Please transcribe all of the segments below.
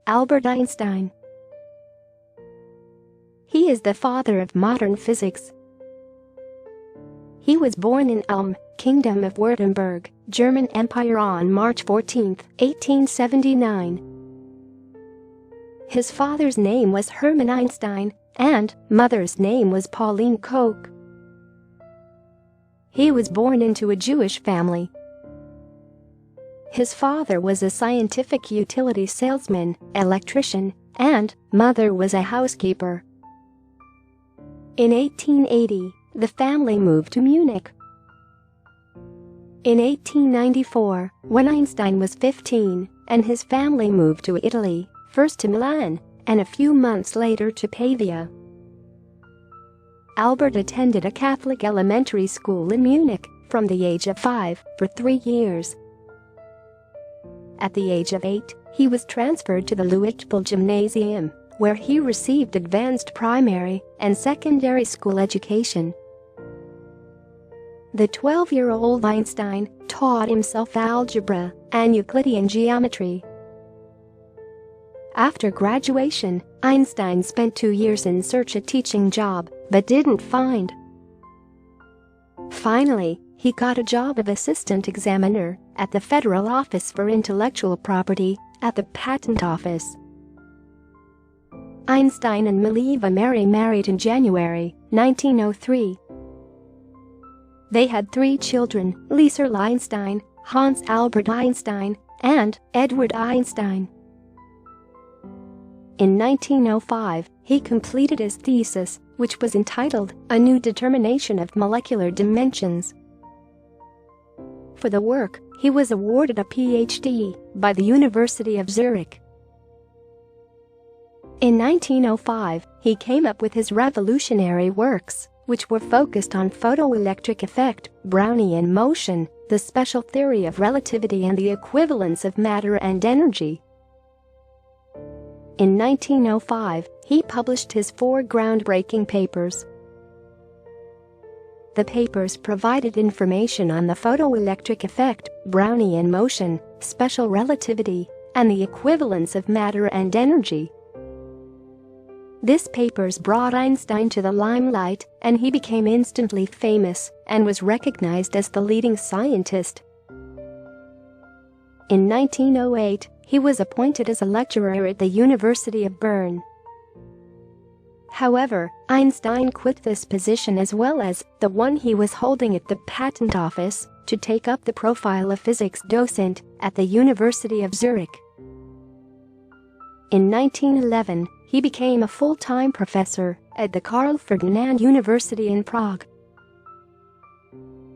Albert Einstein. He is the father of modern physics. He was born in Ulm, Kingdom of Württemberg, German Empire on March 14, 1879. His father's name was Hermann Einstein, and mother's name was Pauline Koch. He was born into a Jewish family. His father was a scientific utility salesman, electrician, and mother was a housekeeper. In 1880, the family moved to Munich. In 1894, when Einstein was 15, and his family moved to Italy, first to Milan, and a few months later to Pavia. Albert attended a Catholic elementary school in Munich from the age of 5 for 3 years. At the age of 8, he was transferred to the Luitpold Gymnasium, where he received advanced primary and secondary school education. The 12-year-old Einstein taught himself algebra and Euclidean geometry. After graduation, Einstein spent 2 years in search of a teaching job, but didn't find. Finally, he got a job of assistant examiner at the Federal Office for Intellectual Property at the Patent Office. Einstein and Mileva Mary married in January 1903. They had 3 children, Liesl Einstein, Hans Albert Einstein, and Edward Einstein. In 1905, he completed his thesis, which was entitled A New Determination of Molecular Dimensions. For the work, he was awarded a PhD by the University of Zurich. In 1905, he came up with his revolutionary works, which were focused on photoelectric effect, Brownian motion, the special theory of relativity and the equivalence of matter and energy. In 1905, he published his 4 groundbreaking papers. The papers provided information on the photoelectric effect, Brownian motion, special relativity, and the equivalence of matter and energy. These papers brought Einstein to the limelight, and he became instantly famous and was recognized as the leading scientist. In 1908, he was appointed as a lecturer at the University of Bern. However, Einstein quit this position as well as the one he was holding at the Patent Office to take up the profile of physics docent at the University of Zurich. In 1911, he became a full-time professor at the Karl Ferdinand University in Prague.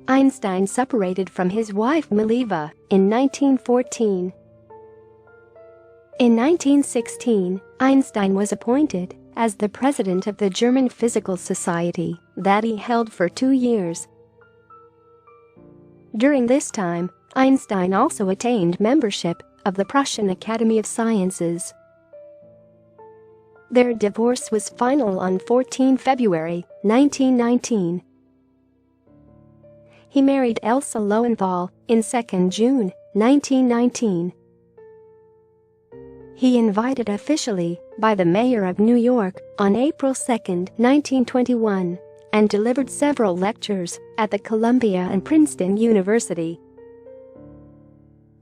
Einstein separated from his wife Mileva in 1914. In 1916, Einstein was appointed as the president of the German Physical Society that he held for 2 years. During this time, Einstein also attained membership of the Prussian Academy of Sciences. Their divorce was final on 14 February 1919. He married Elsa Lowenthal in 2 June 1919. He invited officially by the mayor of New York on April 2, 1921, and delivered several lectures at the Columbia and Princeton University.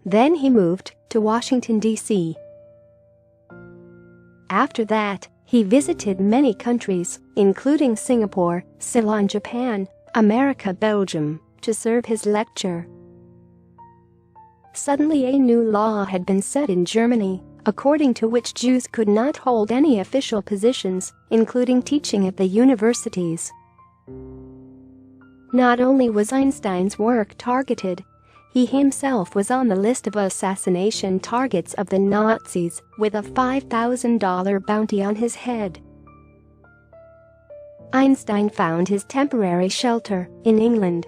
Then he moved to Washington, D.C. After that, he visited many countries, including Singapore, Ceylon, Japan, America, Belgium, to serve his lecture. Suddenly a new law had been set in Germany, according to which Jews could not hold any official positions, including teaching at the universities. Not only was Einstein's work targeted, he himself was on the list of assassination targets of the Nazis, with a $5,000 bounty on his head. Einstein found his temporary shelter in England.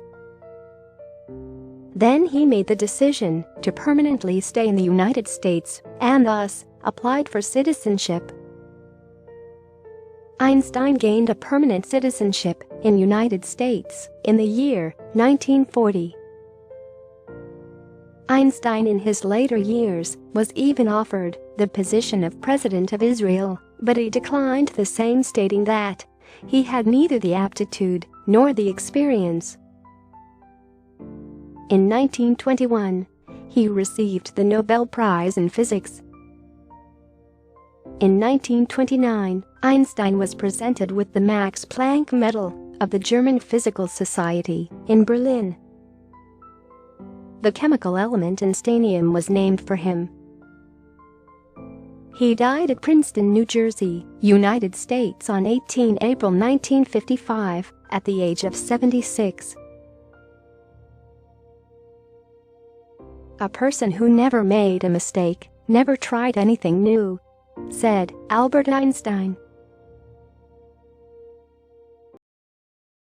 Then he made the decision to permanently stay in the United States and thus applied for citizenship. Einstein gained a permanent citizenship in the United States in the year 1940. Einstein in his later years was even offered the position of President of Israel, but he declined the same, stating that he had neither the aptitude nor the experience. In 1921, he received the Nobel Prize in Physics. In 1929, Einstein was presented with the Max Planck Medal of the German Physical Society in Berlin. The chemical element instanium was named for him. He died at Princeton, New Jersey, United States on 18 April 1955 at the age of 76. A person who never made a mistake, never tried anything new, said Albert Einstein.